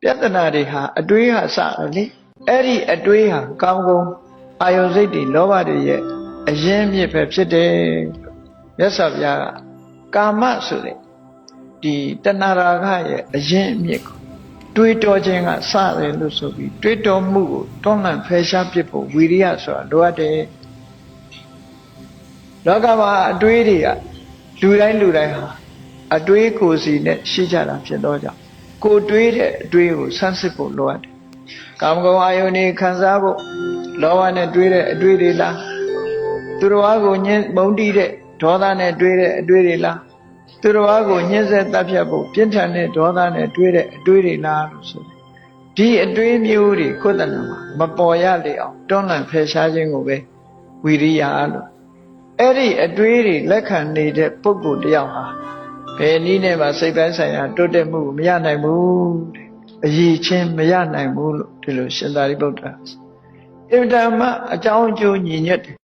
ပြဿနာတွေဟာအတွေးဟာစတယ်လေအဲ့ဒီအတွေးဟာကာမဂုဏ်အာယုစိတ်တွေလောဘတွေရဲ့အရင်းမြစ်ပဲဖြစ်တယ်မြတ်စွာဘုရားကကာမဆိုတဲ့ဒီတဏှာရာဂရဲ့အရင်းအမြစ်ကိုတွေးတောခြင်းကစတယ်လို့ဆိုပြီးတွေးတောမှုကိုတွန်းလှန်ဖယ်ရှားပစ်ဖို့ဝီရိယဆိုတာလိုအပ်တယ်လောကမှာအတွေးတွေကလူတိုင်းဟာအတွေးကိုယ်စီနဲ့ရှိကြတာဖြစ်တော့ကြောင့်ကိုတွေးတဲ့အတွေးကိုဆန်းစစ်ဖို့လိုအပ်တယ်ကာမဂုဏ်အာယုန်ခံစားဖို့လောဘနဲ့တွေးတဲ့အတွေးတွေလားသူတော်ဘာကိုညှင်းမုန်းတီးတဲ့ဒေါသနဲ့တွေးတဲ့အတွေးတွေလားသူတော်ဘာကိုညှင်းဆဲတပ်ဖြတ်ဖို့ပြင်းထန်တဲ့ဒေါသနဲ့တွေးတဲ့အတွေးတွေလားလို့ဆိုတယ်ဒီအတွေးမျိုးတွေကိုယ်တဏ္ဍာမှာမပေါ်ရလေအောင်တွန်းလှန်ဖယ်ရှားခြင်းကိုပဲဝီရိယလို့အဲ့ဒီအတွေးတွေလက်ခံနေတဲ့ပုဂ္ဂိုလ်တယောက်ဟာဘယ်နည်းနဲ့မှစိတ်ပိုင်းဆိုင်ရာတိုးတက်မှုမရနိုင်ဘူးတဲ့အရေးချင်းမရနိုင်ဘူးလို့ဒီလိုရှင်သာရိပုတ္တရာအင်တာမအကြောင်းအကျိုးညီညွတ်တယ်